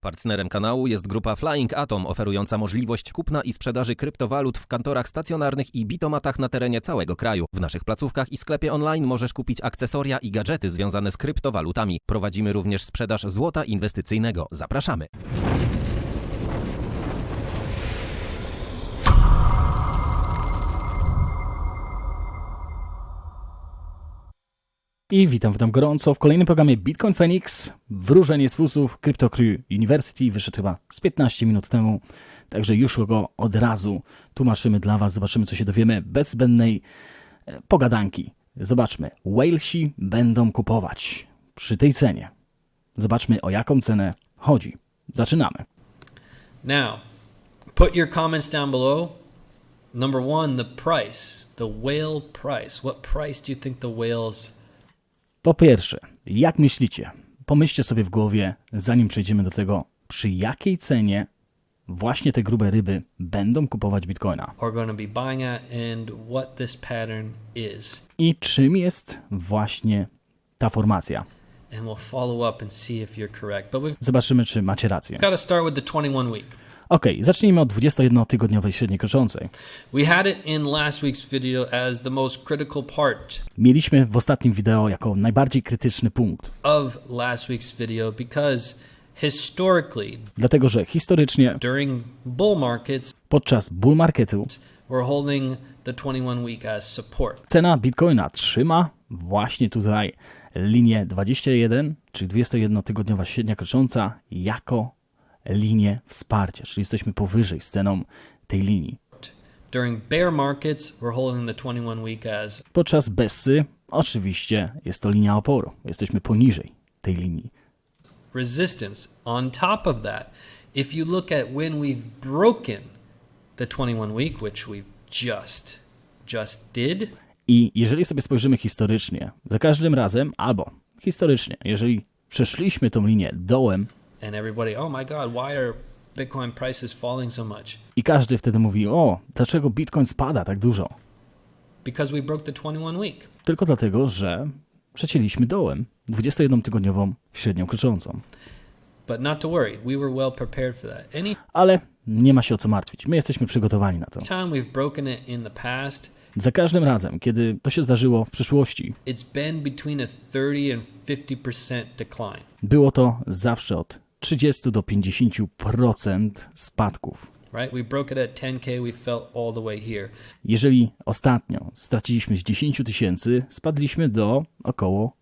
Partnerem kanału jest grupa Flying Atom, oferująca możliwość kupna i sprzedaży kryptowalut w kantorach stacjonarnych i bitomatach na terenie całego kraju. W naszych placówkach i sklepie online możesz kupić akcesoria i gadżety związane z kryptowalutami. Prowadzimy również sprzedaż złota inwestycyjnego. Zapraszamy! I witam gorąco w kolejnym programie Bitcoin Feniks, wróżenie z fusów, Crypto University, wyszedł chyba z 15 minut temu, także już go od razu tłumaczymy dla Was, zobaczymy co się dowiemy bez zbędnej pogadanki. Zobaczmy, Walesi będą kupować przy tej cenie. Zobaczmy o jaką cenę chodzi. Zaczynamy. Now, put your comments down below. Number one, the price, the whale price. What price do you think the whales... Po pierwsze, jak myślicie? Pomyślcie sobie w głowie, zanim przejdziemy do tego, przy jakiej cenie właśnie te grube ryby będą kupować Bitcoina. I czym jest właśnie ta formacja? Zobaczymy, czy macie rację. Okej, zacznijmy od 21-tygodniowej średniej kroczącej. Mieliśmy w ostatnim wideo jako najbardziej krytyczny punkt. Dlatego, że historycznie podczas bull marketu cena Bitcoina trzyma właśnie tutaj linię 21, czyli 21-tygodniowa średnia krocząca jako linię wsparcia, czyli jesteśmy powyżej z ceną tej linii. Podczas bessy oczywiście jest to linia oporu. Jesteśmy poniżej tej linii. Resistance. On top of that, if you look at when we've broken the 21 week, which we just did. I jeżeli sobie spojrzymy historycznie, za każdym razem, albo historycznie, jeżeli przeszliśmy tą linię dołem, and everybody, oh my God, why are Bitcoin prices falling so much? I każdy wtedy mówi, o, dlaczego Bitcoin spada tak dużo? Because we broke the 21 week. Tylko dlatego, że przecięliśmy dołem 21-tygodniową średnią kroczącą. But not to worry, we were well prepared for that. Ale nie ma się o co martwić, my jesteśmy przygotowani na to. Time we've broken it in the past, za każdym razem, kiedy to się zdarzyło w przyszłości, było to zawsze od 30 do 50% spadków. Jeżeli ostatnio straciliśmy z 10 tysięcy, spadliśmy do około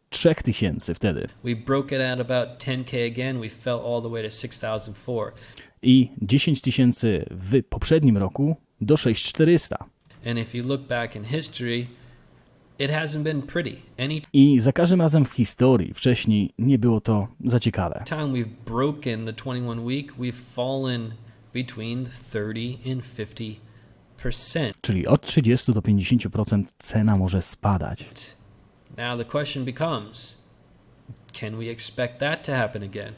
3 tysięcy wtedy. I 10 tysięcy w poprzednim roku do 6400. I za każdym razem w historii wcześniej nie było to za ciekawe. Czyli od 30 do 50% cena może spadać. Now the question becomes, can we expect that to happen again?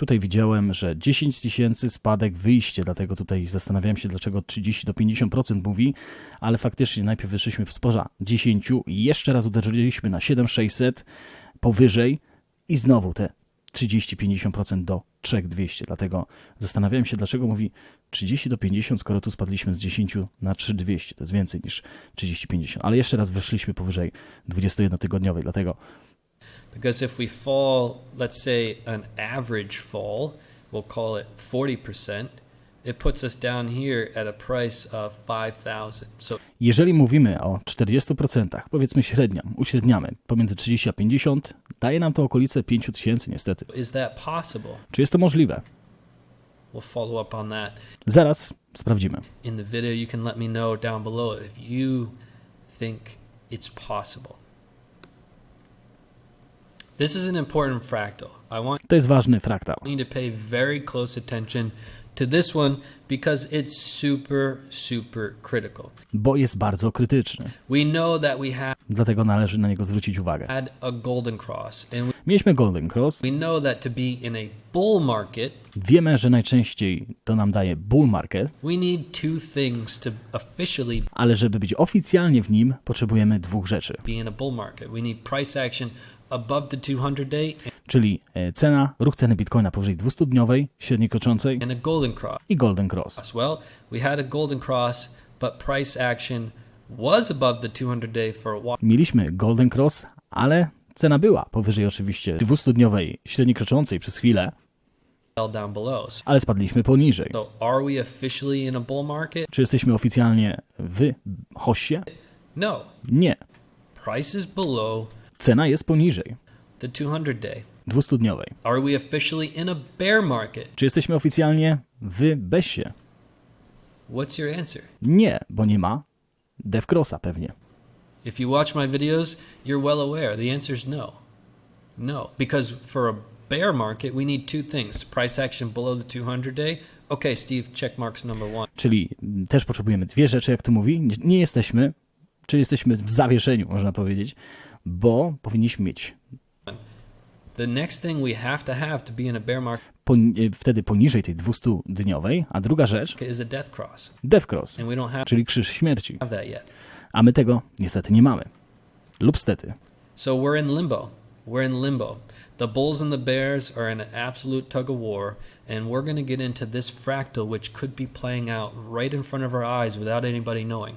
Tutaj widziałem, że 10 tysięcy spadek, wyjście, dlatego tutaj zastanawiałem się, dlaczego 30 do 50% mówi, ale faktycznie najpierw wyszliśmy spoza 10 i jeszcze raz uderzyliśmy na 7600 powyżej i znowu te 30-50% do 3200, dlatego zastanawiałem się, dlaczego mówi 30 do 50, skoro tu spadliśmy z 10 na 3200, to jest więcej niż 30-50, ale jeszcze raz wyszliśmy powyżej 21-tygodniowej, dlatego because if we fall, let's say an average fall, we'll call it 40%, it puts us down here at a price of 5,000. So jeżeli mówimy o 40%, powiedzmy uśredniamy pomiędzy 30 a 50, daje nam to okolice 5000 niestety. Is that possible? Czy jest to możliwe? We'll follow up on that. Zaraz sprawdzimy. In the video you can let me know down below if you think it's possible. This is an important fractal. To jest ważny fraktal. You need to pay very close attention to this one because it's super critical. Bo jest bardzo krytyczny. We know that we have Dlatego należy na niego zwrócić uwagę. a golden cross. And mieliśmy golden cross. We know that to be in a bull market, wiemy, że najczęściej to nam daje bull market. We need two things to officially, ale żeby być oficjalnie w nim, potrzebujemy dwóch rzeczy. Be in a bull market. We need price action above the 200-day Czyli cena, ruch ceny Bitcoina powyżej 200-dniowej, średniej kroczącej and a golden cross. i golden cross. Well, we had a golden cross, but price action was above the 200-day for a while. Mieliśmy golden cross, ale cena była powyżej oczywiście 200-dniowej, średniej kroczącej przez chwilę, Down below. ale spadliśmy poniżej. So are we officially in a bull market? Czy jesteśmy oficjalnie w hossie? No. Nie. Price is below Cena jest poniżej the 200-day. 200-dniowej. Are we officially in a bear market? Czy jesteśmy oficjalnie w bessie? What's your answer? Nie, bo nie ma dev crossa pewnie. If you watch my videos, you're well aware. The answer is no. No, because for a bear market, we need two things. Price action below the 200-day. Okay, Steve, check marks number 1. Czyli też potrzebujemy dwie rzeczy, jak tu mówi. Nie jesteśmy, czy jesteśmy w zawieszeniu, można powiedzieć, bo powinniśmy mieć The next thing we have to be in a bear market wtedy poniżej tej 200-dniowej, a druga rzecz, is a death cross. dev cross, And we don't have czyli krzyż śmierci. that yet. A my tego niestety nie mamy. Lub stety. So we're in limbo. We're in limbo. The bulls and the bears are in an absolute tug of war, and we're going to get into this fractal, which could be playing out right in front of our eyes without anybody knowing.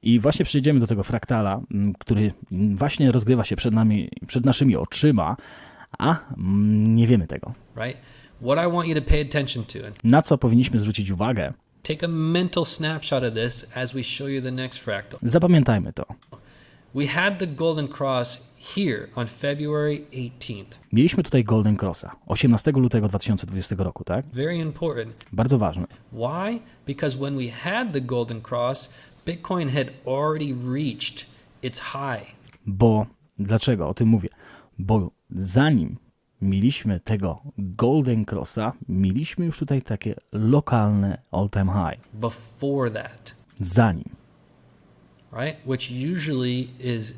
I właśnie przejdziemy do tego fraktala, który właśnie rozgrywa się przed nami, przed naszymi oczyma, a nie wiemy tego. Right? What I want you to pay attention to, and Na co powinniśmy zwrócić uwagę? take a mental snapshot of this as we show you the next fractal. Zapamiętajmy to. We had the golden cross here on February 18th. Mieliśmy tutaj Golden Crossa 18 lutego 2020 roku, tak? Very important. Bardzo ważne. Why? Because when we had the golden cross, Bitcoin had already reached its high. Bo, dlaczego o tym mówię? Bo zanim mieliśmy tego Golden Crossa, mieliśmy już tutaj takie lokalne all-time high. Before that, Zanim. right? Which usually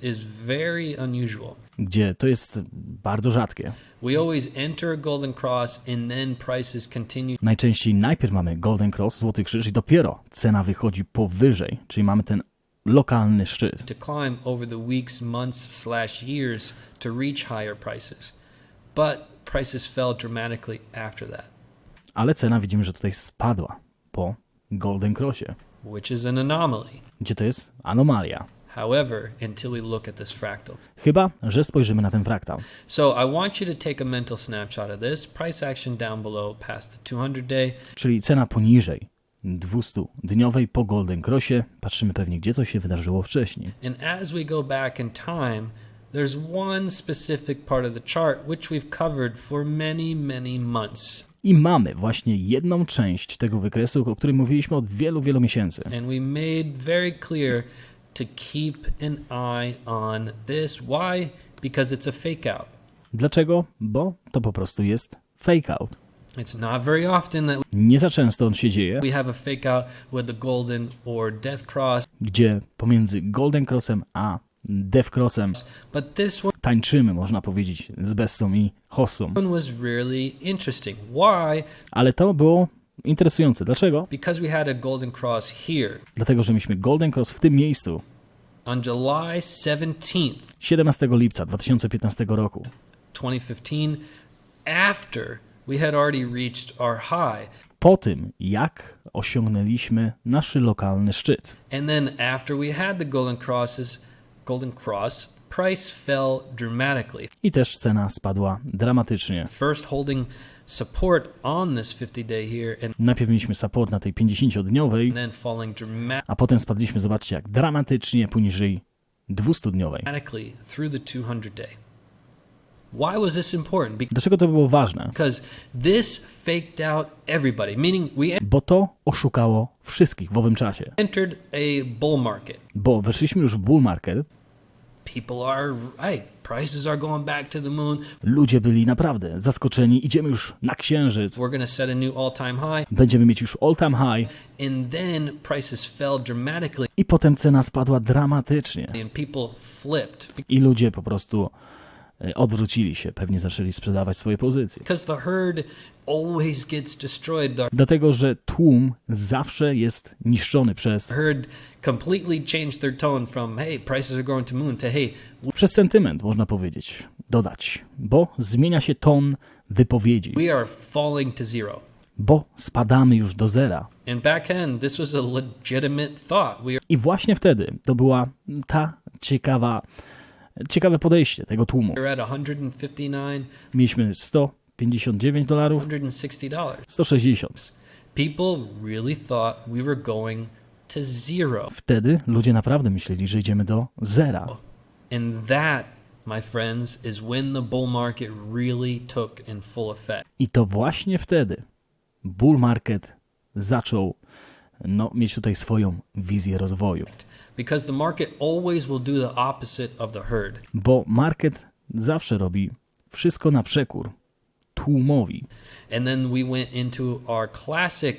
is very unusual. Gdzie to jest bardzo rzadkie. We always enter a golden cross and then prices continue Najczęściej najpierw mamy Golden Cross, Złoty Krzyż i dopiero cena wychodzi powyżej, czyli mamy ten lokalny szczyt. to climb over the weeks, months / years to reach higher prices. But prices fell dramatically after that, Ale cena widzimy, że tutaj spadła po Golden Crossie, which is an anomaly. gdzie to jest anomalia. However, until we look at this fractal. Chyba że spojrzymy na ten fraktal. So I want you to take a mental snapshot of this. Price action down below past the 200-day. Czyli cena poniżej 200-dniowej po Golden Crossie. Patrzymy pewnie, gdzie to się wydarzyło wcześniej. And as we go back in time, there's one specific part of the chart which we've covered for many, many months. I mamy właśnie jedną część tego wykresu, o którym mówiliśmy od wielu, wielu miesięcy. And we made very clear to keep an eye on this. Why? Because it's a fake out. Dlaczego? Bo to po prostu jest fake out. It's not very often that Nie za często on się dzieje, we have a fake out with the golden or death cross, gdzie pomiędzy Golden Crossem a Death Crossem but this tańczymy, można powiedzieć, z Bessą i Hossą. one was really interesting. Why? Ale to było interesujące. Dlaczego? Because we had a golden cross here Dlatego, że mieliśmy Golden Cross w tym miejscu on July 17th, 17 lipca 2015 roku. 2015, after we had already reached our high. Po tym, jak osiągnęliśmy nasz lokalny szczyt. And then after we had the golden cross, price fell dramatically. I też cena spadła dramatycznie. First holding support on this 50-day here and Najpierw mieliśmy support na tej 50-dniowej, then falling a potem spadliśmy, zobaczcie, jak dramatycznie poniżej 200-dniowej. dramatically through the 200-day. Why was this important? Dlaczego to było ważne? Because this faked out everybody, meaning we Bo to oszukało wszystkich w owym czasie. entered a bull market. Bo weszliśmy już w bull market, People are right. Prices are going back to the moon. ludzie byli naprawdę zaskoczeni, idziemy już na księżyc, We're going to set a new all-time high. będziemy mieć już all-time high And then prices fell dramatically i potem cena spadła dramatycznie. and people flipped I ludzie po prostu odwrócili się, pewnie zaczęli sprzedawać swoje pozycje. because the herd always gets destroyed. The Dlatego, że tłum zawsze jest niszczony przez herd completely changed their tone from, hey, prices are going to moon to, hey, sentyment, można powiedzieć. dodać, bo zmienia się ton wypowiedzi, We are falling to zero. bo spadamy już do zera. And back then, this was a legitimate thought. I właśnie wtedy to była ta ciekawe podejście tego tłumu. were at 159, Mieliśmy $159, $160. 160. People really thought we were going to zero. Wtedy ludzie naprawdę myśleli, że idziemy do zera. And that, my friends, is when the bull market really took in full effect. I to właśnie wtedy bull market zaczął mieć tutaj swoją wizję rozwoju. Because the market always will do the opposite of the herd. Bo market zawsze robi wszystko na przekór tłumowi. And then we went into our classic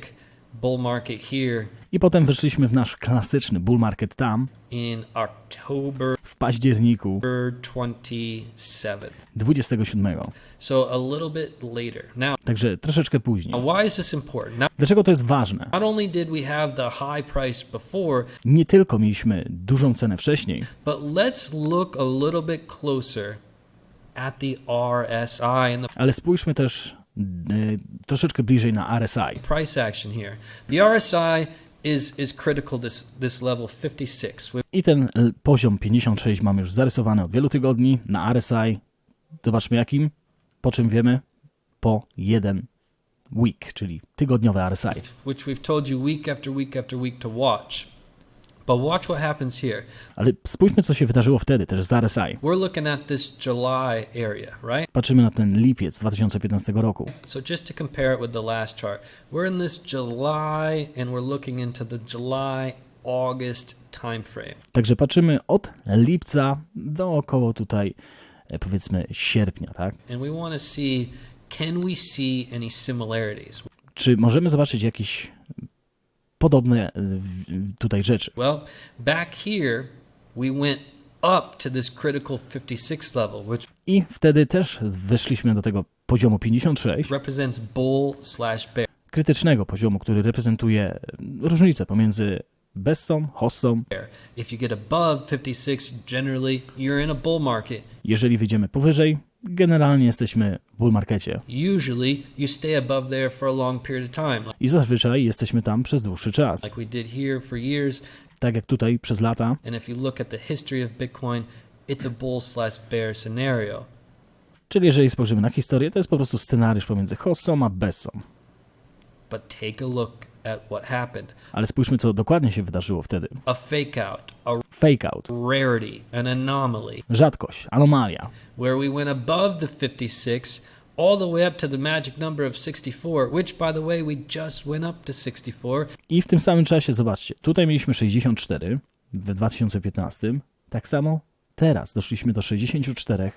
bull market here I potem weszliśmy w nasz klasyczny bull market tam in October w październiku 27th. 27. So a little bit later. Now, Także troszeczkę później. why is this important? Now, Dlaczego to jest ważne? not only did we have the high price before, Nie tylko mieliśmy dużą cenę wcześniej, but let's look a little bit closer at the RSI and the ale spójrzmy też troszeczkę bliżej na RSI. price action here. The RSI is critical this level 56. I ten poziom 56 mamy już zarysowany od wielu tygodni na RSI. Zobaczmy jakim. Po czym wiemy? Po 1 week, czyli tygodniowe RSI. Which we've told you week after week after week to watch. But watch what happens here. Ale spójrzmy, co się wydarzyło wtedy też z RSI. We're looking at this July area, right? Patrzymy na ten lipiec 2015 roku. So just to compare it with the last chart, we're in this July and we're looking into the July-August time frame. Także patrzymy od lipca do około tutaj powiedzmy sierpnia, tak? And we want to see, can we see any similarities? Czy możemy zobaczyć jakieś podobne tutaj rzeczy? Well, back here we went up to this critical 56 level, which I wtedy też weszliśmy do tego poziomu 56, represents bull/bear. krytycznego poziomu, który reprezentuje różnicę pomiędzy bessą, hossą. If you get above 56, generally you're in a bull market. Jeżeli wyjdziemy powyżej, generalnie jesteśmy w bull markecie. Usually you stay above there for a long period of time, I zazwyczaj jesteśmy tam przez dłuższy czas. like we did here for years. Tak jak tutaj przez lata. And if you look at the history of Bitcoin, it's a bull/bear scenario. Czyli jeżeli spojrzymy na historię, to jest po prostu scenariusz pomiędzy hossą a bessą. But take a look at what happened. Ale spójrzmy, co dokładnie się wydarzyło wtedy. A fake out, a Fake out, rarity, an anomaly, rzadkość, anomalia. where we went above the 56 all the way up to the magic number of 64, which by the way, we just went up to 64. I w tym samym czasie, zobaczcie, tutaj mieliśmy 64 w 2015, tak samo teraz doszliśmy do 64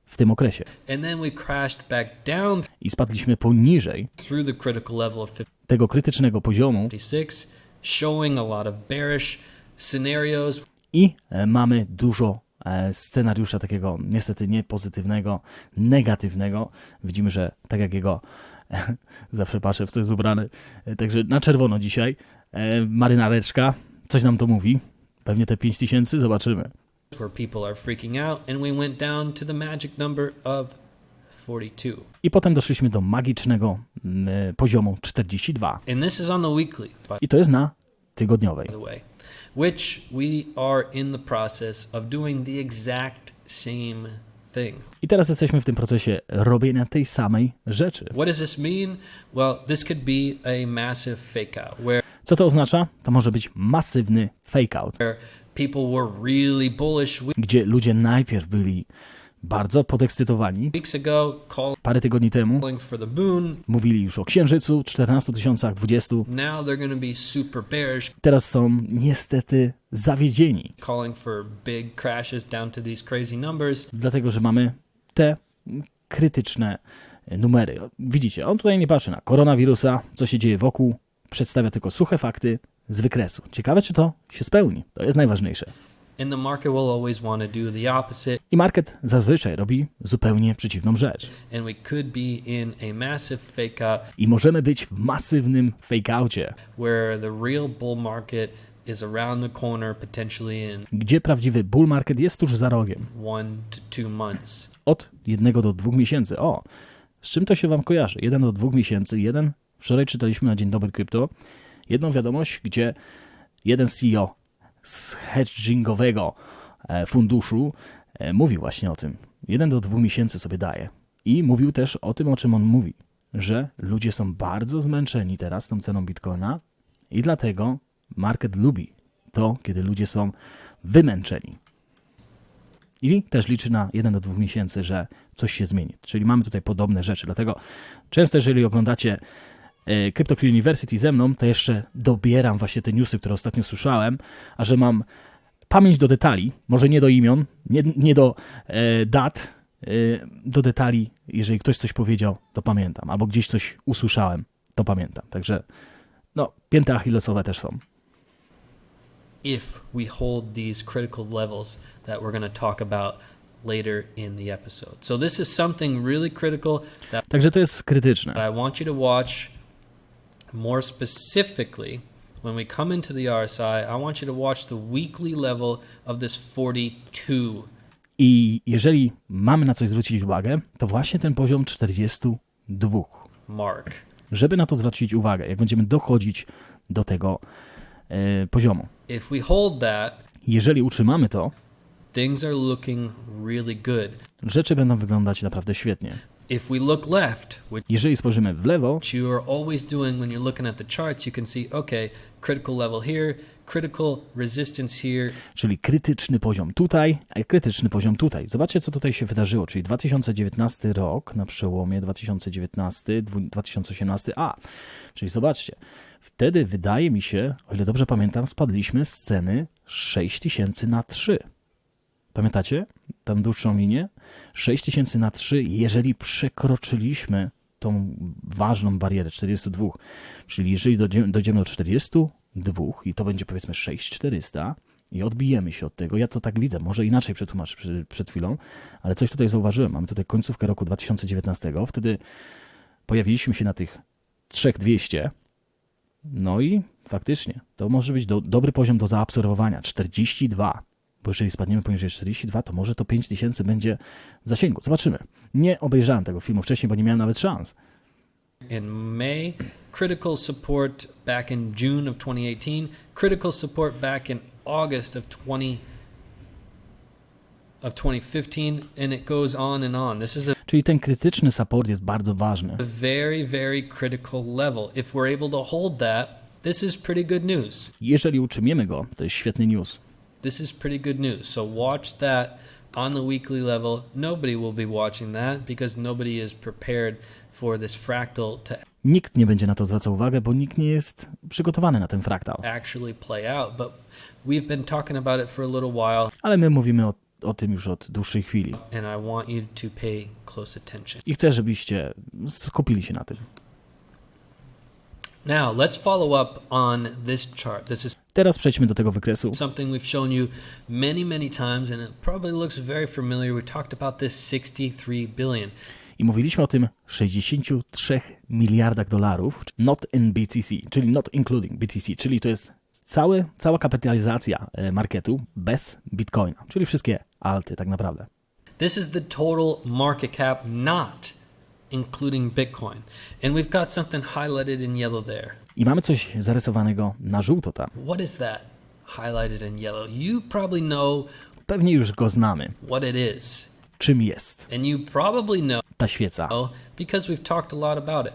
w tym okresie. And then we crashed back down I spadliśmy poniżej through the critical level of tego krytycznego poziomu 56, showing a lot of bearish scenarios. i mamy dużo scenariusza takiego niestety nie pozytywnego, negatywnego. Widzimy, że tak jak jego zawsze patrzę w co jest ubrany, także na czerwono dzisiaj marynareczka, coś nam to mówi, pewnie te 5000, zobaczymy. Where people are freaking out, and we went down to the magic number of 42. I potem doszliśmy do magicznego poziomu 42. And this is on the weekly, by I to jest na tygodniowej. the way, which we are in the process of doing the exact same thing. I teraz jesteśmy w tym procesie robienia tej samej rzeczy. What does this mean? Well, this could be a massive fake out where Co to oznacza? To może być masywny fake out, people were really bullish gdzie ludzie najpierw byli bardzo podekscytowani. weeks ago, Parę tygodni temu calling for the moon. mówili już o księżycu, 14 000, 20. Now they're going to be super bearish, Teraz są niestety zawiedzieni, calling for big crashes down to these crazy numbers. dlatego że mamy te krytyczne numery. Widzicie, on tutaj nie patrzy na koronawirusa, co się dzieje wokół, przedstawia tylko suche fakty z wykresu. Ciekawe, czy to się spełni. To jest najważniejsze. And the market will always want to do the opposite. I market zazwyczaj robi zupełnie przeciwną rzecz. And we could be in a massive fake out I możemy być w masywnym fake-oucie, where the real bull market is around the corner, potentially in Gdzie prawdziwy bull market jest tuż za rogiem. 1 to 2 months. Od 1 do 2 miesięcy. O, z czym to się wam kojarzy? 1 do 2 miesięcy. Wczoraj czytaliśmy na Dzień Dobry Krypto jedną wiadomość, gdzie jeden CEO z hedgingowego funduszu mówił właśnie o tym. 1 do 2 miesięcy sobie daje. I mówił też o tym, o czym on mówi, że ludzie są bardzo zmęczeni teraz tą ceną Bitcoina i dlatego market lubi to, kiedy ludzie są wymęczeni. I też liczy na 1 do 2 miesięcy, że coś się zmieni. Czyli mamy tutaj podobne rzeczy. Dlatego często, jeżeli oglądacie Crypto University ze mną, to jeszcze dobieram właśnie te newsy, które ostatnio słyszałem, a że mam pamięć do detali, może nie do imion, nie do dat, do detali, jeżeli ktoś coś powiedział, to pamiętam, albo gdzieś coś usłyszałem, to pamiętam. Także no, pięty achillesowe też są. If we hold these critical levels that we're going to talk about later in the episode. So this is something really critical that Także to jest krytyczne. I want you to watch more specifically. When we come into the RSI, I want you to watch the weekly level of this 42. I jeżeli mamy na coś zwrócić uwagę, to właśnie ten poziom 42. Mark. Żeby na to zwrócić uwagę, jak będziemy dochodzić do tego poziomu. If we hold that, Jeżeli utrzymamy to, things are looking really good. rzeczy będą wyglądać naprawdę świetnie. If we look left, which Jeżeli spojrzymy w lewo, you are always doing when you're looking at the charts, you can see, okay, critical level here, critical resistance here. czyli krytyczny poziom tutaj, a krytyczny poziom tutaj. Zobaczcie, co tutaj się wydarzyło, czyli 2019 rok, na przełomie 2019-2018, czyli zobaczcie, wtedy wydaje mi się, o ile dobrze pamiętam, spadliśmy z ceny 6000 na 3. Pamiętacie tam dłuższą linię? 6000 na 3, jeżeli przekroczyliśmy tą ważną barierę 42, czyli jeżeli dojdziemy do 42 i to będzie powiedzmy 6400 i odbijemy się od tego, ja to tak widzę, może inaczej przetłumaczę przed chwilą, ale coś tutaj zauważyłem, mamy tutaj końcówkę roku 2019, wtedy pojawiliśmy się na tych 3200, no i faktycznie to może być dobry poziom do zaabsorbowania, 42. Bo jeżeli spadniemy poniżej 42, to może to 5000 będzie w zasięgu. Zobaczymy. Nie obejrzałem tego filmu wcześniej, bo nie miałem nawet szans. In May, critical support back in June of 2018, critical support back in August of 2015, and it goes on and on. This is a Czyli ten krytyczny support jest bardzo ważny. very, very critical level. If we're able to hold that, this is pretty good news. Jeżeli utrzymiemy go, to jest świetny news. This is pretty good news. So watch that on the weekly level. Nobody will be watching that because nobody is prepared for this fractal to Nikt nie będzie na to zwracał uwagę, bo nikt nie jest przygotowany na ten fraktal. actually play out. But we've been talking about it for a little while, Ale my mówimy o tym już od dłuższej chwili. and I want you to pay close attention. I chcę, żebyście skupili się na tym. Now, let's follow up on this chart. This is Teraz przejdźmy do tego wykresu. something we've shown you many, many times, and it probably looks very familiar. We talked about this 63 billion. I mówiliśmy o tym 63 miliardach dolarów, not in BTC, czyli not including BTC, czyli to jest cała kapitalizacja marketu bez Bitcoina, czyli wszystkie alty tak naprawdę. This is the total market cap, not including Bitcoin. And we've got something highlighted in yellow there. I mamy coś zarysowanego na żółto tam. What is that highlighted in yellow? You probably know Pewnie już go znamy. what it is. Czym jest And you probably know ta świeca? because we've talked a lot about it.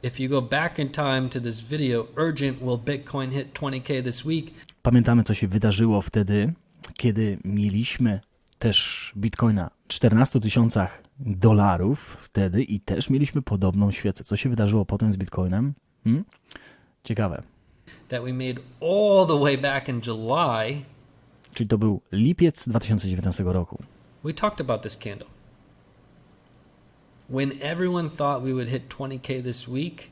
If you go back in time to this video, urgent, will Bitcoin hit 20K this week? Pamiętamy, co się wydarzyło wtedy, kiedy mieliśmy też Bitcoina 14 tysiącach dolarów wtedy i też mieliśmy podobną świecę. Co się wydarzyło potem z Bitcoinem? Ciekawe. That we made all the way back in July. Czyli to był lipiec 2019 roku. We talked about this candle. When everyone thought we would hit 20K this week,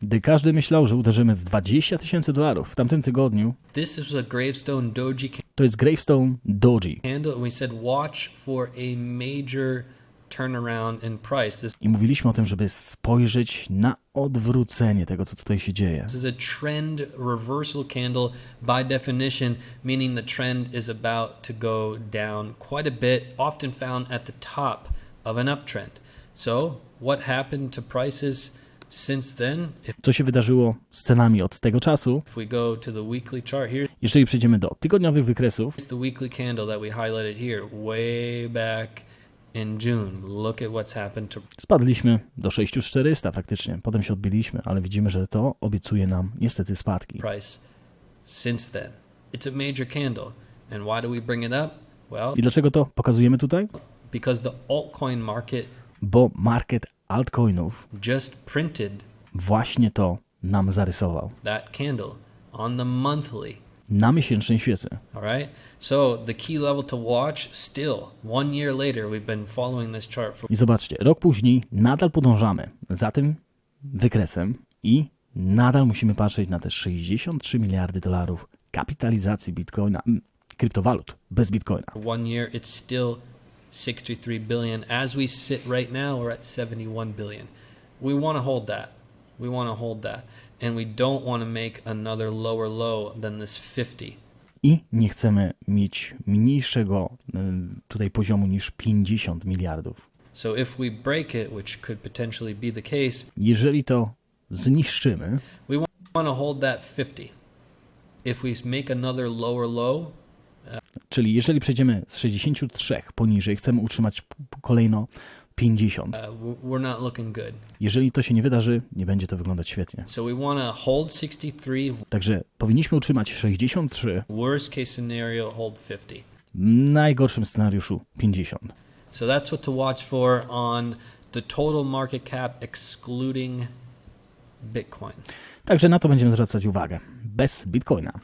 Gdy każdy myślał, że uderzymy w 20 tysięcy dolarów w tamtym tygodniu, this is a gravestone doji to jest Gravestone Doji. candle, and we said watch for a major turn around in price. I mówiliśmy o tym, żeby spojrzeć na odwrócenie tego, co tutaj się dzieje. This is a trend reversal candle by definition, meaning the trend is about to go down quite a bit, often found at the top of an uptrend. So, what happened to prices since then? Co się wydarzyło z cenami od tego czasu? If we go to the weekly chart here, Jeżeli przejdziemy do tygodniowych wykresów, it's the weekly candle that we highlighted here, way back in June. Look at what's happened to spadliśmy do 6400 praktycznie. Potem się odbiliśmy, ale widzimy, że to obiecuje nam niestety spadki. price since then. It's a major candle. And why do we bring it up? Well, I dlaczego to pokazujemy tutaj? because the altcoin market Bo market altcoinów just printed właśnie to nam zarysował. that candle on the monthly. Na miesięcznej świecy. All right. So the key level to watch still 1 year later, we've been following this chart for I zobaczcie, rok później nadal podążamy za tym wykresem i nadal musimy patrzeć na te 63 miliardy dolarów kapitalizacji bitcoina, kryptowalut bez bitcoina. 1 year. It's still 63 billion. As we sit right now, we're at 71 billion. We want to hold that. We want to hold that. And we don't want to make another lower low than this 50. I nie chcemy mieć mniejszego tutaj poziomu niż 50 miliardów. So if we break it, which could potentially be the case, Jeżeli to zniszczymy, we want to hold that 50. If we make another lower low, czyli jeżeli przejdziemy z 63 poniżej, chcemy utrzymać kolejno 50. we're not looking good. Jeżeli to się nie wydarzy, nie będzie to wyglądać świetnie. So we want to hold 63. Także powinniśmy utrzymać 63, Worst case scenario, hold 50. w najgorszym scenariuszu 50. So that's what to watch for on the total market cap excluding Bitcoin. Także na to będziemy zwracać uwagę. Bez bitcoina.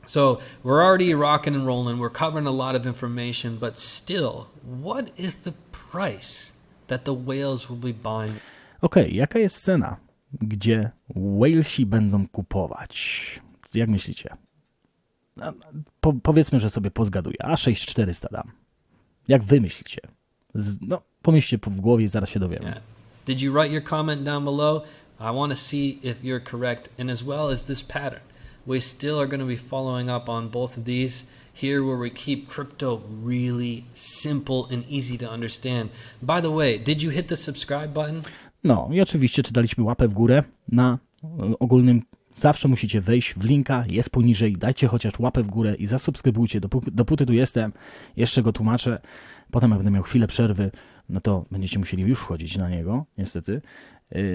So we're already rocking and rolling. We're covering a lot of information, but still, what is the price that the whales will be buying? Okej, jaka jest cena, gdzie whalesi będą kupować? Jak myślicie? Powiedzmy, że sobie pozgaduję, a 6400 dam. Jak wy myślicie? No, pomyślcie w głowie i zaraz się dowiemy. Yeah. Did you write your comment down below? I want to see if you're correct, and as well as this pattern. We still are going to be following up on both of these here where we keep crypto really simple and easy to understand. By the way, did you hit the subscribe button? No i oczywiście, czy daliśmy łapę w górę na ogólnym. Zawsze musicie wejść w linka, jest poniżej, dajcie chociaż łapę w górę i zasubskrybujcie, dopóty tu jestem, jeszcze go tłumaczę, potem jak będę miał chwilę przerwy, no to będziecie musieli już wchodzić na niego, niestety,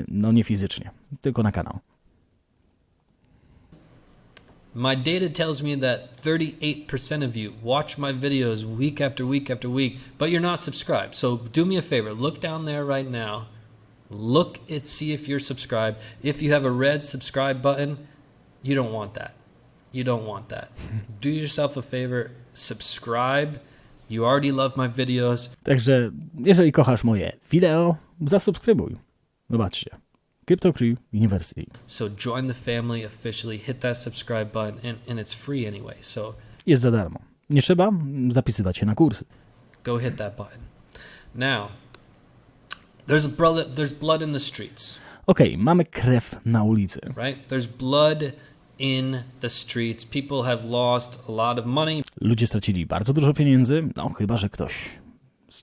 no nie fizycznie, tylko na kanał. My data tells me that 38% of you watch my videos week after week after week, but you're not subscribed. So do me a favor, look down there right now. Look and see if you're subscribed. If you have a red subscribe button, you don't want that. You don't want that. Do yourself a favor, subscribe. You already love my videos. Także jeżeli kochasz moje wideo, zasubskrybuj. Zobaczcie. Crypto University. So join the family officially, hit that subscribe button, and it's free anyway. So Jest za darmo. Nie trzeba zapisywać się na kursy. go hit that button. Now, there's blood in the streets, Okej, mamy krew na ulicy. right? There's blood in the streets. People have lost a lot of money. Ludzie stracili bardzo dużo pieniędzy, no chyba, że ktoś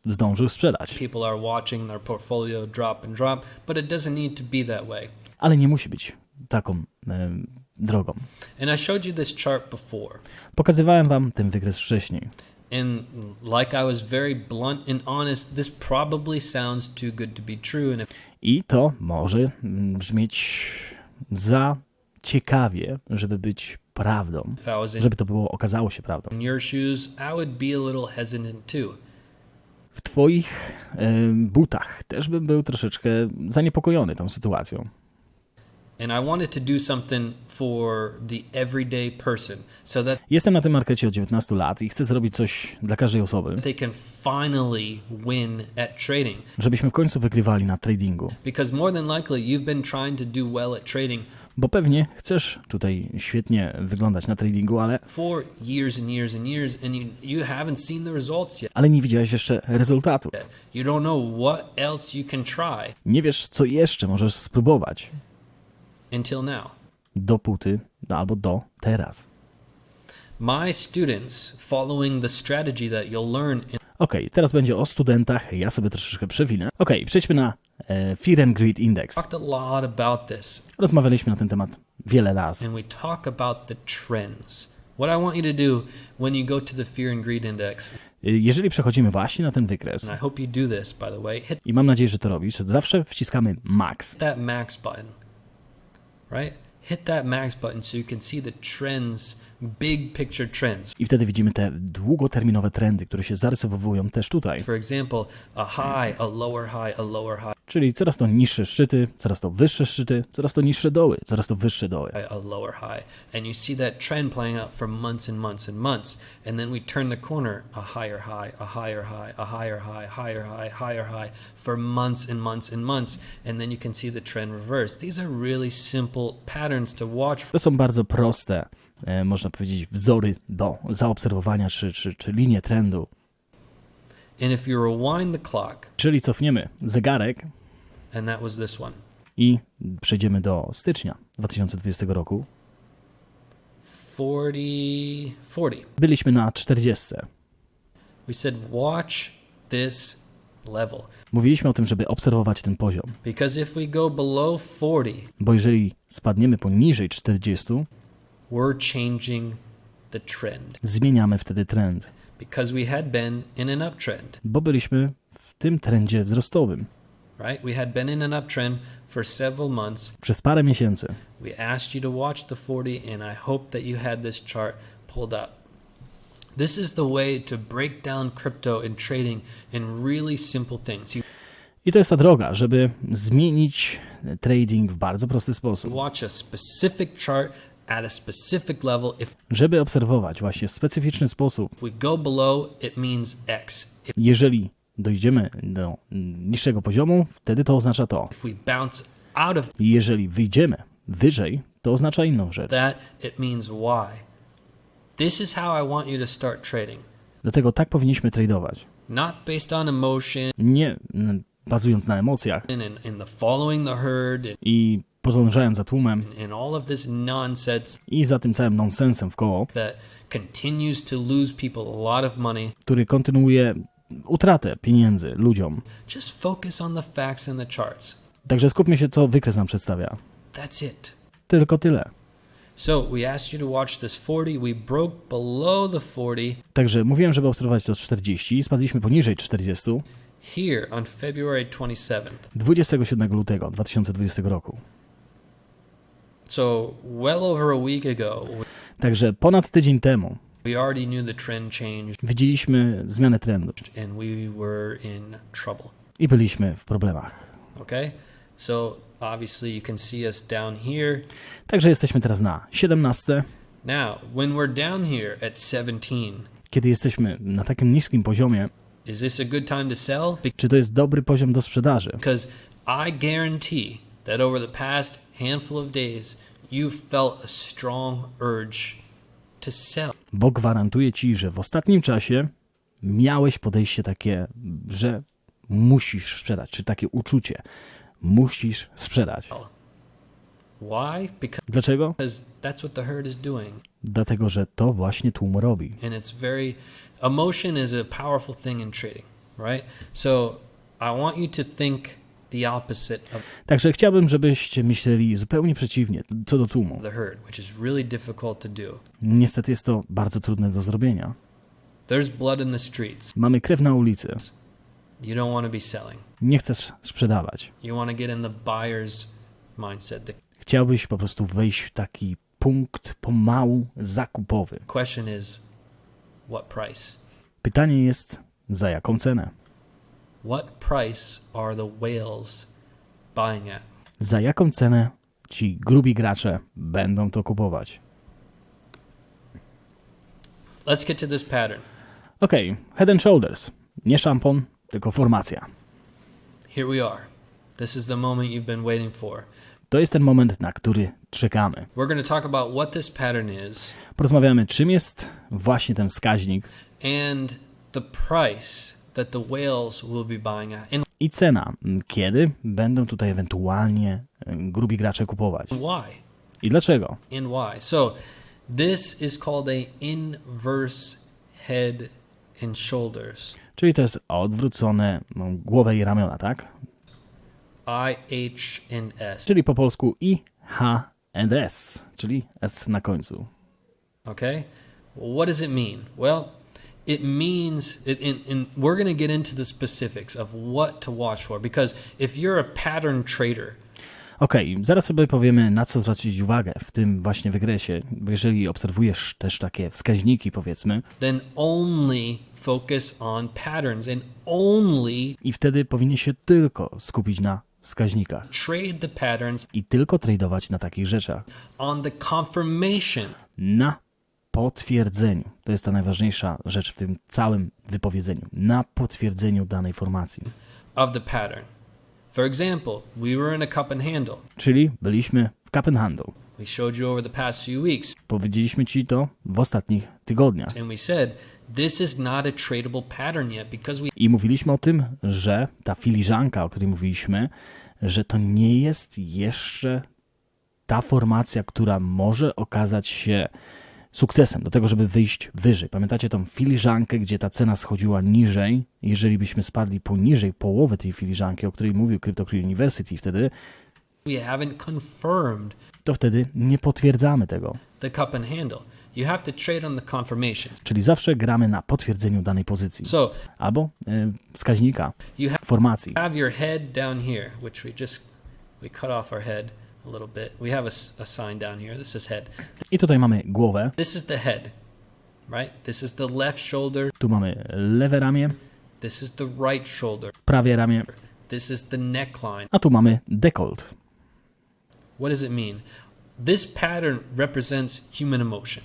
zdążył sprzedać. People are watching their portfolio drop and drop, but it doesn't need to be that way. Ale nie musi być taką drogą. And I showed you this chart before. Pokazywałem wam ten wykres wcześniej. And like I was very blunt and honest, this probably sounds too good to be true. And I to może brzmieć za ciekawie, żeby być prawdą. if I was in Żeby to okazało się prawdą. your shoes, I would be a little hesitant too. W twoich butach też bym był troszeczkę zaniepokojony tą sytuacją. And I wanted to do something for the everyday person so that Jestem na tym markecie od 19 lat i chcę zrobić coś dla każdej osoby, they can finally win at trading. żebyśmy w końcu wygrywali na tradingu. Because more than likely, you've been trying to do well at trading Bo pewnie chcesz tutaj świetnie wyglądać na tradingu, ale for years and years and years, and you haven't seen the results yet. nie widziałeś jeszcze rezultatu. You don't know what else you can try Nie wiesz, co jeszcze możesz spróbować. until now. Dopóty, albo do teraz. My students, following the strategy that you'll learn in Okej, teraz będzie o studentach, ja sobie troszeczkę przewinę. Okej, przejdźmy na Fear and Greed Index. talked a lot about this, Rozmawialiśmy na ten temat wiele razy. and we talk about the trends. What I want you to do when you go to the Fear and Greed Index, Jeżeli przechodzimy właśnie na ten wykres, and I hope you do this, by the way, hit i mam nadzieję, że to robisz, zawsze wciskamy max. that max button, right? Hit that max button so you can see the trends, big picture trends. I wtedy widzimy te długoterminowe trendy, które się zarysowują też tutaj. For example, a high, a lower high, a lower high, Czyli coraz to niższe szczyty, coraz to wyższe szczyty, coraz to niższe doły, coraz to wyższe doły. a lower high. And you see that trend playing out for months and months and months. And then we turn the corner, a higher high, a higher high, a higher high, higher high, higher high for months and months and months. And then you can see the trend reverse. These are really simple patterns to watch. To są bardzo proste, można powiedzieć, wzory do zaobserwowania, czy linie trendu. And if you rewind the clock, Czyli cofniemy zegarek and that was this one, i przejdziemy do stycznia 2020 roku. 40. Byliśmy na 40. We said, watch this level. Mówiliśmy o tym, żeby obserwować ten poziom, Because if we go below 40, bo jeżeli spadniemy poniżej 40, we're changing the trend. zmieniamy wtedy trend, Because we had been in an uptrend, bo byliśmy w tym trendzie wzrostowym right? We had been in an uptrend for several months. przez parę miesięcy. We asked you to watch the 40, and I hope that you had this chart pulled up. This is the way to break down crypto and trading in really simple things. You I to jest ta droga, żeby zmienić trading w bardzo prosty sposób. watch a specific chart at a specific level. If Żeby obserwować właśnie w specyficzny sposób. we go below, it means X. Jeżeli dojdziemy do niższego poziomu, wtedy to oznacza to. If we bounce out of Jeżeli wyjdziemy wyżej, to oznacza inną rzecz. that, it means Y. This is how I want you to start trading. Dlatego tak powinniśmy tradować. Not based on emotion Nie bazując na emocjach and the following the herd i podążając za tłumem and all of this nonsense i za tym całym nonsensem w koło, that continues to lose people a lot of money. który kontynuuje utratę pieniędzy ludziom. Just focus on the facts and the charts. Także skupmy się, co wykres nam przedstawia. That's it. Tylko tyle. So we asked you to watch this 40. We broke below the 40 Także mówiłem, żeby obserwować to 40, spadliśmy poniżej 40 here on February 27th. 27 lutego 2020 roku. So well over a week ago, Także ponad tydzień temu we already knew the trend changed widzieliśmy zmianę trendu and we were in trouble. i byliśmy w problemach. Okay? So obviously you can see us down here. Także jesteśmy teraz na 17. Now, when we're down here at 17, Kiedy jesteśmy na takim niskim poziomie, is this a good time to sell? czy to jest dobry poziom do sprzedaży? Because I guarantee that over the past handful of days, you felt a strong urge to sell. Bo gwarantuję Ci, że w ostatnim czasie miałeś podejście takie, że musisz sprzedać, czy takie uczucie. Musisz sprzedać. Why? Dlaczego? Because that's what the herd is doing. Dlatego, że to właśnie tłum robi. And emotion is a powerful thing in trading, right? So I want you to think the opposite of Także chciałbym, żebyście myśleli zupełnie przeciwnie co do tłumu. the herd, which is really difficult to do. Niestety jest to bardzo trudne do zrobienia. There's blood in the streets. Mamy krew na ulicy. You don't want to be selling. Nie chcesz sprzedawać. You want to get in the buyer's mindset. The Chciałbyś po prostu wejść w taki punkt pomału zakupowy. question is, what price? Pytanie jest, za jaką cenę? What price are the whales buying at? Za jaką cenę ci grubi gracze będą to kupować? Let's get to this pattern. Okej, head and shoulders. Nie szampon, tylko formacja. Here we are. This is the moment you've been waiting for. To jest ten moment, na który czekamy. We're going to talk about what this pattern is Porozmawiamy, czym jest właśnie ten wskaźnik and the price that the whales will be buying at and i cena, kiedy będą tutaj ewentualnie grubi gracze kupować. why. I dlaczego? And why. So this is called a inverse head and shoulders. Czyli to jest odwrócone głowę i ramiona, tak? I, H, and S. Czyli po polsku I, H and S, czyli S na końcu. Okay? Well, what does it mean? Well, it means, and we're going to get into the specifics of what to watch for, because if you're a pattern trader, Okej, zaraz sobie powiemy, na co zwrócić uwagę w tym właśnie wykresie, bo jeżeli obserwujesz też takie wskaźniki, powiedzmy, then only focus on patterns and only i wtedy powinien się tylko skupić na wskaźnikach trade the patterns i tylko tradować na takich rzeczach. on the confirmation Na potwierdzeniu. To jest ta najważniejsza rzecz w tym całym wypowiedzeniu. Na potwierdzeniu danej formacji. of the pattern. For example, we were in a cup and handle. Czyli byliśmy w cup and handle. We showed you over the past few weeks, Powiedzieliśmy Ci to w ostatnich tygodniach. and we said this is not a tradable pattern yet because we I mówiliśmy o tym, że ta filiżanka, o której mówiliśmy, że to nie jest jeszcze ta formacja, która może okazać się sukcesem do tego, żeby wyjść wyżej. Pamiętacie tą filiżankę, gdzie ta cena schodziła niżej? Jeżeli byśmy spadli poniżej połowy tej filiżanki, o której mówił Crypto University wtedy, haven't confirmed to wtedy nie potwierdzamy tego. the cup and handle. You have to trade on the confirmation. Czyli zawsze gramy na potwierdzeniu danej pozycji. So Albo wskaźnika, you formacji. have your head down here, which we cut off our head a little bit. We have a sign down here. This is head. I tutaj mamy głowę, This is the head, right? This is the left shoulder. tu mamy lewe ramię, This is the right shoulder. prawie ramię, This is the neckline. a tu mamy dekolt. What does it mean? This pattern represents human emotion.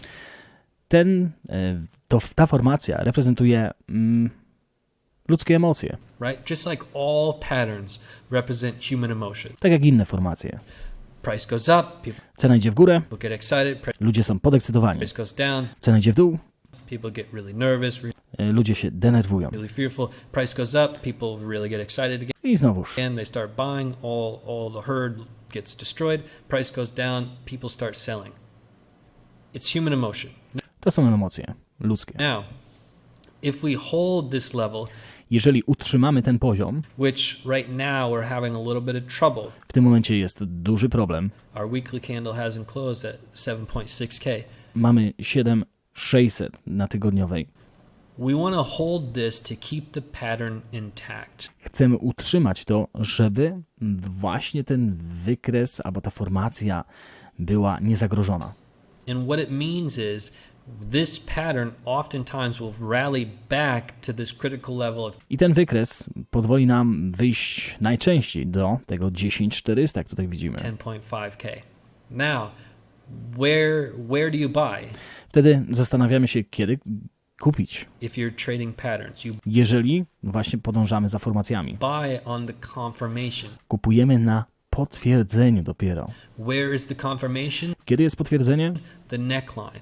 Ta formacja reprezentuje ludzkie emocje, Right? Just like all patterns represent human emotion. tak jak inne formacje. Price goes up, Cena idzie w górę, people get excited. ludzie są podekscytowani. Price goes down, Cena idzie w dół, people get really nervous, ludzie się denerwują. really fearful. Price goes up, people really get excited again. I znowuż. And they start buying, all the herd gets destroyed. Price goes down, people start selling. It's human emotion. To są emocje ludzkie. Now, if we hold this level, Jeżeli utrzymamy ten poziom, which right now we're having a little bit of trouble. w tym momencie jest duży problem. Our weekly candle hasn't closed at 7.6K. Mamy 7600 na tygodniowej. We want to hold this to keep the pattern intact. Chcemy utrzymać to, żeby właśnie ten wykres albo ta formacja była niezagrożona. And what it means is this pattern oftentimes will rally back to this critical level of I ten wykres pozwoli nam wyjść najczęściej do tego 10400, jak tutaj widzimy. 10.5K. Now, where do you buy? Wtedy zastanawiamy się, kiedy kupić. If you're trading patterns, you Jeżeli właśnie podążamy za formacjami. buy on the confirmation. Kupujemy na potwierdzeniu dopiero. Where is the confirmation? Kiedy jest potwierdzenie? The neckline.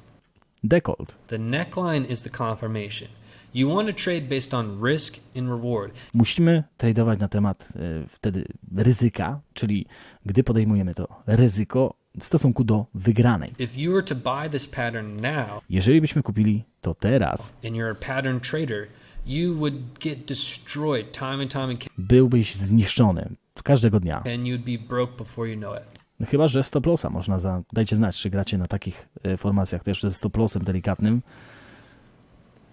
Dekolt. The neckline is the confirmation. You want to trade based on risk and reward. Musimy tradować na temat wtedy ryzyka, czyli gdy podejmujemy to ryzyko w stosunku do wygranej. If you were to buy this pattern now Jeżeli byśmy kupili to teraz, and you're a pattern trader, you would get destroyed time and time again, byłbyś zniszczony każdego dnia. and you'd be broke before you know it. No chyba że stop lossa można dajcie znać, czy gracie na takich formacjach też ze stop lossem delikatnym,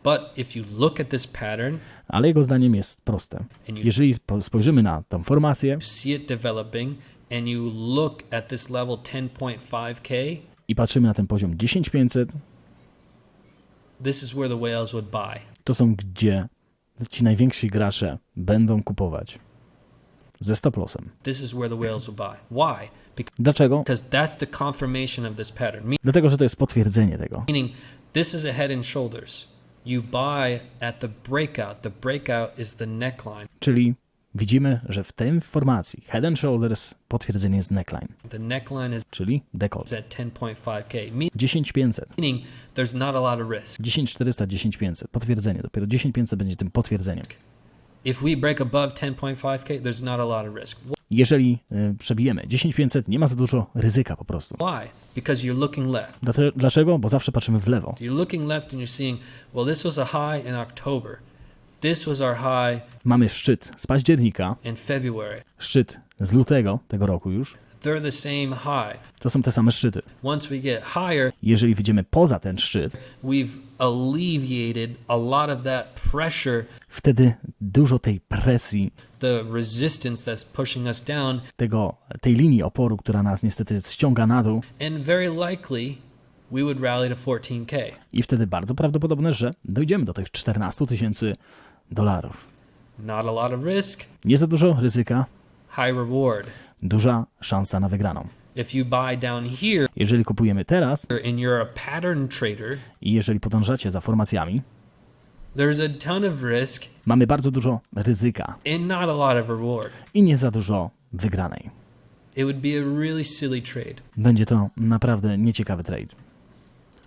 But if you look at this pattern, ale jego zdaniem jest proste. Jeżeli spojrzymy na tą formację you see it developing, and you look at this level 10.5K, i patrzymy na ten poziom 10500, this is where the whales would buy. to są gdzie ci najwięksi gracze będą kupować ze stop lossem. This is where the whales would buy. Why? Dlaczego? Because that's the confirmation of this pattern. Dlatego, że to jest potwierdzenie tego. Meaning, this is a head and shoulders. You buy at the breakout. The breakout is the neckline. Czyli widzimy, że w tej formacji Head and Shoulders potwierdzenie jest neckline, The neckline is czyli dekolt. at 10.5K, 10500, meaning there's not a lot of risk. 10400, 10500, potwierdzenie. Dopiero 10500 będzie tym potwierdzeniem. If we break above 10.5K, there's not a lot of risk. Jeżeli przebijemy 10500, nie ma za dużo ryzyka po prostu. Why? Because you're looking left. Dlaczego? Bo zawsze patrzymy w lewo. You're looking left and you're seeing, well, this was a high in October. This was our high Mamy szczyt z października, in February. szczyt z lutego tego roku już. They're the same high. To są te same szczyty. Once we get higher, Jeżeli wyjdziemy poza ten szczyt, we've alleviated a lot of that pressure, wtedy dużo tej presji, the resistance that's pushing us down, tej linii oporu, która nas niestety ściąga na dół, and very likely we would rally to 14K. i wtedy bardzo prawdopodobne, że dojdziemy do tych $14,000. Not a lot of risk, Nie za dużo ryzyka, high reward. duża szansa na wygraną. If you buy down here Jeżeli kupujemy teraz and you're a pattern trader, i jeżeli podążacie za formacjami, there's a ton of risk mamy bardzo dużo ryzyka and not a lot of reward. i nie za dużo wygranej. It would be a really silly trade. Będzie to naprawdę nieciekawy trade.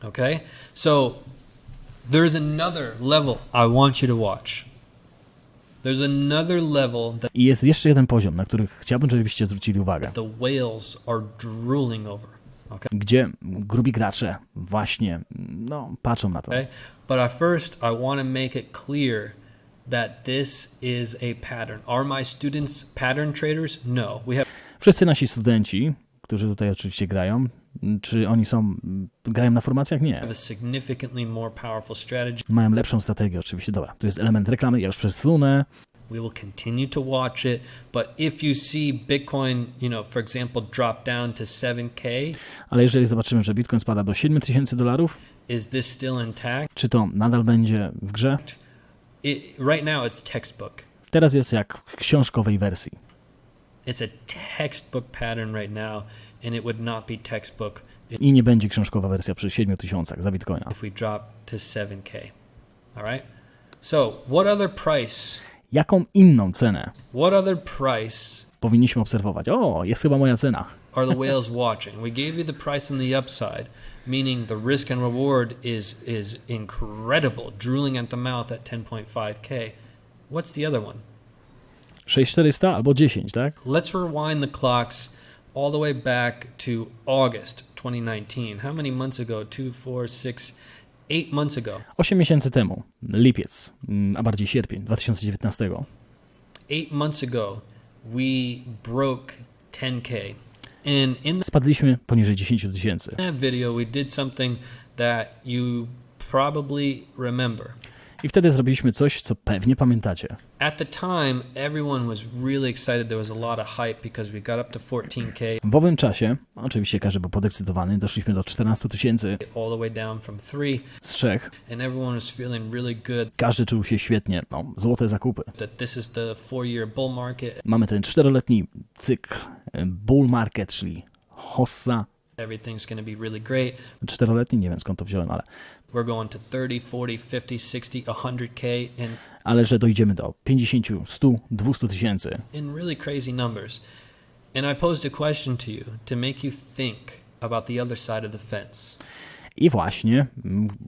Okay? So there's another level I want you to watch. There's another level that I jest jeszcze jeden poziom, na który chciałbym, żebyście zwrócili uwagę, the whales are drooling over. Okay? gdzie grubi gracze właśnie patrzą na to. Okay? But at first I want to make it clear that this is a pattern. Are my students pattern traders? No. We have Wszyscy nasi studenci, którzy tutaj oczywiście grają, czy oni grają na formacjach? Nie. a significantly more powerful strategy. Mają lepszą strategię oczywiście. Dobra, to jest element reklamy, ja już przesunę. We will continue to watch it, but if you see Bitcoin, for example, drop down to 7K, Ale jeżeli zobaczymy, że Bitcoin spada do $7,000, is this still intact? czy to nadal będzie w grze? Right now it's textbook. Teraz jest jak w książkowej wersji. It's a textbook pattern right now, and it would not be textbook I nie będzie książkowa wersja przy 7,000 za Bitcoina. if we drop to 7K. All right? So, what other price? Jaką inną cenę What other price powinniśmy obserwować? O, jest chyba moja cena. are the whales watching? We gave you the price on the upside, meaning the risk and reward is incredible, drooling at the mouth at 10.5K. What's the other one? 6,400 albo 10, tak? Let's rewind the clocks all the way back to August 2019. How many months ago? 2, 4, 6, 8 months ago. 8 miesięcy temu, lipiec, a bardziej sierpień 2019. 8 months ago, we broke 10K. And in Spadliśmy poniżej 10,000. that video, we did something that you probably remember. I wtedy zrobiliśmy coś, co pewnie pamiętacie. At the time, everyone was really excited. There was a lot of hype because we got up to 14K W owym czasie, oczywiście każdy był podekscytowany, doszliśmy do 14,000 all the way down from 3, z 3. and everyone was feeling really good Każdy czuł się świetnie, złote zakupy. that this is the 4-year bull market. Mamy ten 4-letni cykl bull market, czyli hossa. Everything's going to be really great. 4-letni, nie wiem skąd to wziąłem, We're going to 30, 40, 50, 60, 100K ale że dojdziemy do 50, 100, 200 tysięcy. in really crazy numbers. And I posed a question to you to make you think about the other side of the fence. I właśnie,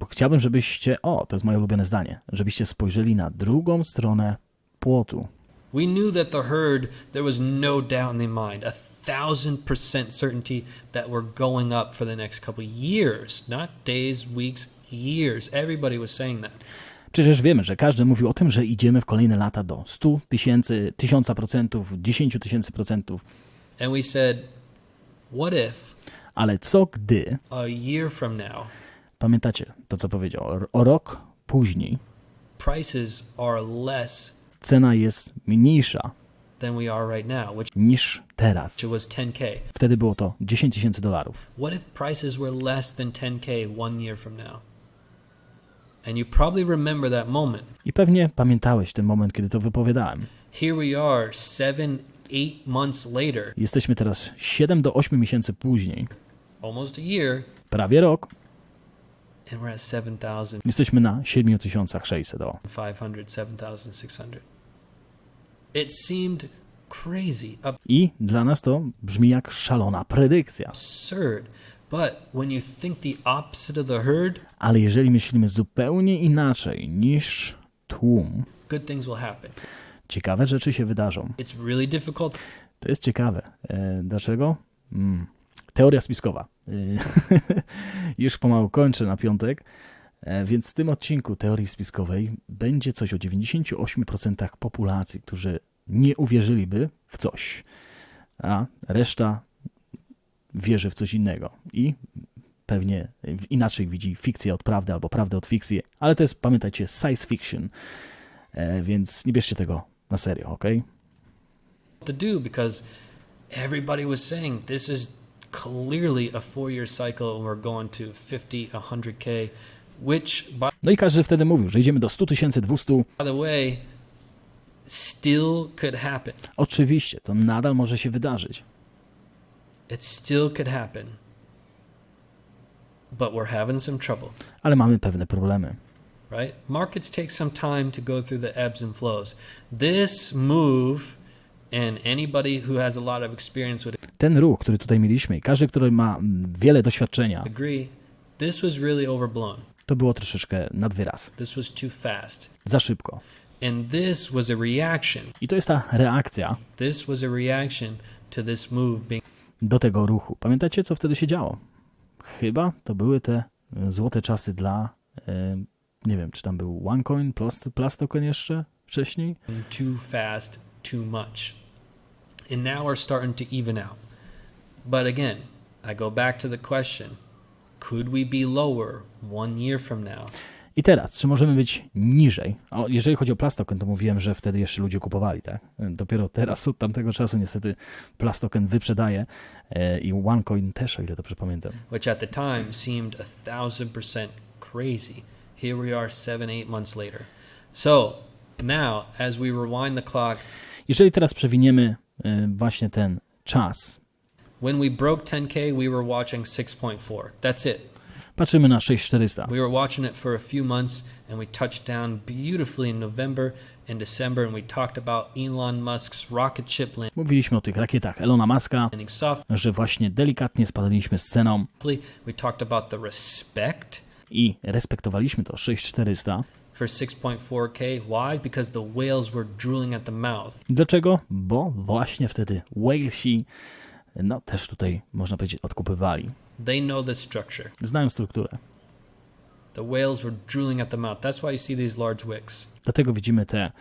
chciałbym, żebyście, to jest moje ulubione zdanie, żebyście spojrzeli na drugą stronę płotu. We knew that the herd, there was no doubt in their mind, 1,000% certainty that we're going up for the next couple years, not days, weeks, years. Everybody was saying that. Przecież wiemy, że każdy mówił o tym, że idziemy w kolejne lata do 100 tysięcy, 1000%, 10 000%. And we said, what if Ale co gdy, a year from now, pamiętacie to, co powiedział, o rok później prices are less cena jest mniejsza than we are right now, which niż teraz. was 10K. Wtedy było to $10,000. What if prices were less than 10K 1 year from now? And you probably remember that moment. I pewnie pamiętałeś ten moment, kiedy to wypowiadałem. Here we are 7, 8 months later, Jesteśmy teraz 7 do 8 miesięcy później, almost a year, prawie rok, and we're at 7,500, jesteśmy na 7600. 7,600. It seemed crazy, I dla nas to brzmi jak szalona predykcja. absurd. But when you think the opposite of the herd, Ale jeżeli myślimy zupełnie inaczej niż tłum, good things will happen. ciekawe rzeczy się wydarzą. It's really difficult. To jest ciekawe. Dlaczego? Teoria spiskowa. Już pomału kończę na piątek, więc w tym odcinku teorii spiskowej będzie coś o 98% populacji, którzy nie uwierzyliby w coś, a reszta wierzy w coś innego i pewnie inaczej widzi fikcję od prawdy albo prawdę od fikcji, ale to jest, pamiętajcie, science fiction, więc nie bierzcie tego na serio, ok? To do because everybody was saying this is clearly a 4-year cycle and we're going to 50, 100K, which No i każdy wtedy mówił, że idziemy do 100 000, 200. by the way, still could happen. Oczywiście, to nadal może się wydarzyć. It still could happen. But we're having some trouble, Ale mamy pewne problemy. right? Markets take some time to go through the ebbs and flows. This move, and anybody who has a lot of experience would Ten ruch, który tutaj mieliśmy i każdy, który ma wiele doświadczenia, agree, this was really overblown. to było troszeczkę nad wyraz. This was too fast. Za szybko. And this was a reaction. I to jest ta reakcja This was a reaction to this move being do tego ruchu. Pamiętacie, co wtedy się działo? Chyba to były te złote czasy dla, nie wiem, czy tam był OneCoin, plus token jeszcze wcześniej? too fast, too much. And now we're starting to even out. But again, I go back to the question, could we be lower 1 year from now? I teraz, czy możemy być niżej? O, jeżeli chodzi o plus token, to mówiłem, że wtedy jeszcze ludzie kupowali, tak? Dopiero teraz, od tamtego czasu niestety plus token wyprzedaje i OneCoin też, o ile dobrze pamiętam. Which at the time seemed 1000% crazy. Here we are 7-8 months later. So now, as we rewind the clock, Jeżeli teraz przewiniemy właśnie ten czas, when we broke 10K, we were watching 6.4. That's it. patrzymy na 6400. We were watching it for a few months and we touched down beautifully in November and December and we talked about Elon Musk's rocket ship Mówiliśmy o tych rakietach Elona Muska, landing softly. że właśnie delikatnie spadaliśmy z ceną We talked about the respect i respektowaliśmy to 6400. for 6.4K. Why? Because the whales were drooling at the mouth. Dlaczego? Bo właśnie wtedy whalesi, no też tutaj można powiedzieć odkupywali. They know the structure. Znają strukturę. The whales were drooling at the mouth. That's why you see these large wicks. Dlatego widzimy te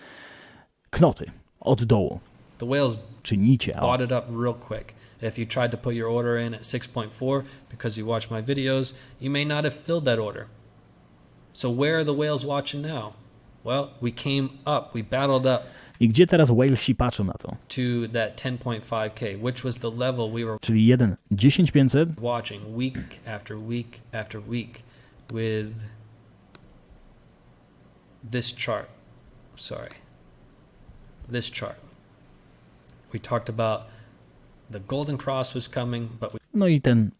knoty od dołu, The whales czy nicie. bought it up real quick. If you tried to put your order in at 6.4 because you watch my videos, you may not have filled that order. So where are the whales watching now? Well, we came up, we battled up I gdzie teraz whalesi patrzą na to? to that 10.5K, which was the level we were Czyli 1,10500 watching week after week after week with this chart. Sorry. This chart. We talked about the golden cross was coming, but no i ten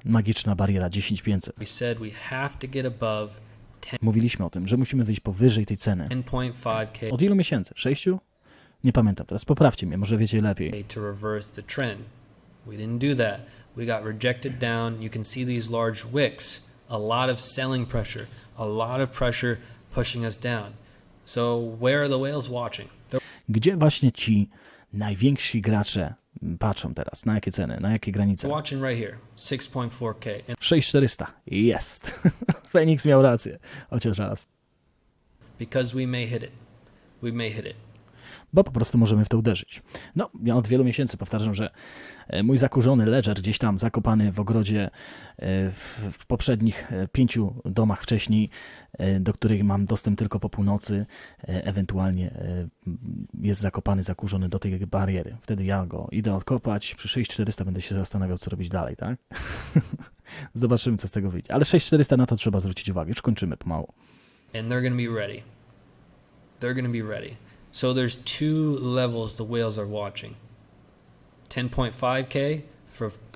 magiczna bariera 10500. we said we have to get above Mówiliśmy o tym, że musimy wyjść powyżej tej ceny. 10.5K Od ilu miesięcy? 6? Nie pamiętam teraz, poprawcie mnie, może wiecie lepiej. to reverse the trend. We didn't do that. We got rejected down. You can see these large wicks, a lot of selling pressure, a lot of pressure pushing us down. So where are the whales watching? Gdzie właśnie ci najwięksi gracze patrzą teraz? Na jakie ceny? Na jakie granice? They're watching right here, 6.4K. And 6400. Jest. Feniks miał rację. Chociaż raz. because we may hit it. We may hit it. Bo po prostu możemy w to uderzyć. No, ja od wielu miesięcy powtarzam, że mój zakurzony ledger gdzieś tam zakopany w ogrodzie w poprzednich 5 domach wcześniej, do których mam dostęp tylko po północy, ewentualnie jest zakopany, zakurzony do tej bariery. Wtedy ja go idę odkopać, przy 6400 będę się zastanawiał, co robić dalej, tak? Zobaczymy, co z tego wyjdzie. Ale 6400 na to trzeba zwrócić uwagę. Już kończymy pomału. And they're going to be ready. They're going to be ready. So there's 2 levels the whales are watching. 10.5K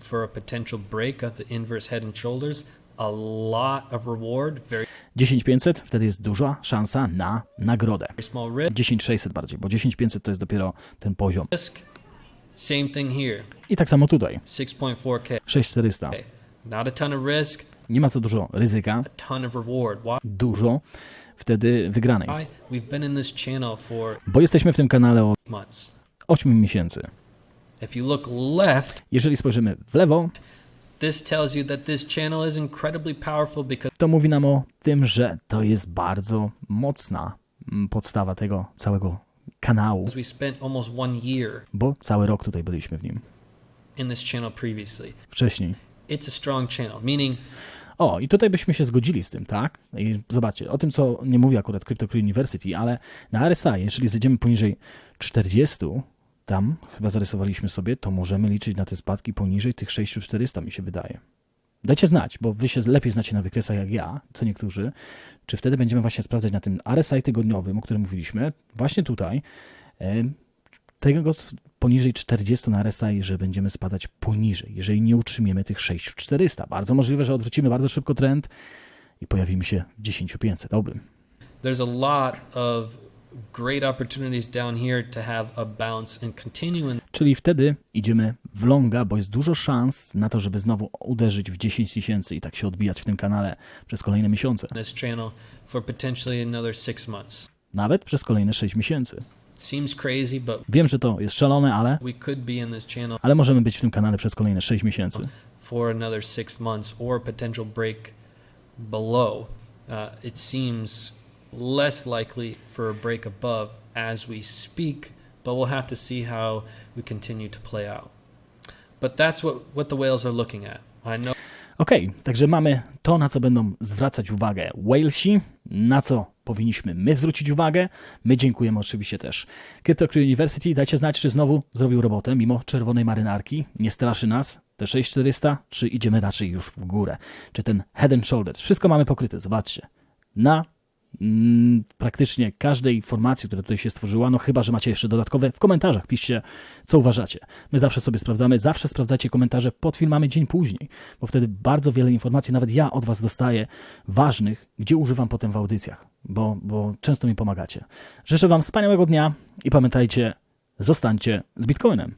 for a potential break of the inverse head and shoulders, a lot of reward, 10,500, wtedy jest duża szansa na nagrodę. very small risk. 10,600 bardziej, bo 10,500 to jest dopiero ten poziom. Same thing here, I tak samo tutaj. 6.4K. 6,400. Not a ton of risk, Nie ma za dużo ryzyka, a ton of reward. Why? dużo wtedy wygranej. We've been in this channel for Bo jesteśmy w tym kanale od months. 8 miesięcy. If you look left, Jeżeli spojrzymy w lewo, this tells you that this channel is incredibly powerful because to mówi nam o tym, że to jest bardzo mocna podstawa tego całego kanału, we spent almost 1 year bo cały rok tutaj byliśmy w nim in this channel previously. wcześniej. It's a strong channel, meaning O, i tutaj byśmy się zgodzili z tym, tak? I zobaczcie, o tym, co nie mówi akurat Crypto University, ale na RSI, jeżeli zejdziemy poniżej 40, tam chyba zarysowaliśmy sobie, to możemy liczyć na te spadki poniżej tych 6400, mi się wydaje. Dajcie znać, bo wy się lepiej znacie na wykresach jak ja, co niektórzy, czy wtedy będziemy właśnie sprawdzać na tym RSI tygodniowym, o którym mówiliśmy, właśnie tutaj, tego poniżej 40 na RSI, że będziemy spadać poniżej, jeżeli nie utrzymiemy tych 6400. Bardzo możliwe, że odwrócimy bardzo szybko trend i pojawimy się w 10,500. Oby. there's a lot of great opportunities down here to have a bounce and continue in Czyli wtedy idziemy w longa, bo jest dużo szans na to, żeby znowu uderzyć w 10 000 i tak się odbijać w tym kanale przez kolejne miesiące. this channel for potentially another 6 months. Nawet przez kolejne 6 miesięcy. Seems crazy, but Wiem, że to jest szalone, ale we could be in this channel możemy być w tym kanale przez kolejne 6 miesięcy. for another 6 months or a potential break below. It seems less likely for a break above as we speak, but we'll have to see how we continue to play out. But that's what the whales are looking at. I know Okej, także mamy to, na co będą zwracać uwagę whalesi, na co powinniśmy my zwrócić uwagę. My dziękujemy oczywiście też Crypto University. Dajcie znać, czy znowu zrobił robotę, mimo czerwonej marynarki. Nie straszy nas te 6400, czy idziemy raczej już w górę. Czy ten head and shoulders. Wszystko mamy pokryte, zobaczcie. Na praktycznie każdej informacji, która tutaj się stworzyła, no chyba że macie jeszcze dodatkowe, w komentarzach piszcie, co uważacie. My zawsze sobie sprawdzamy, zawsze sprawdzajcie komentarze pod filmami dzień później, bo wtedy bardzo wiele informacji, nawet ja od was dostaję, ważnych, gdzie używam potem w audycjach, bo często mi pomagacie. Życzę wam wspaniałego dnia i pamiętajcie, zostańcie z Bitcoinem.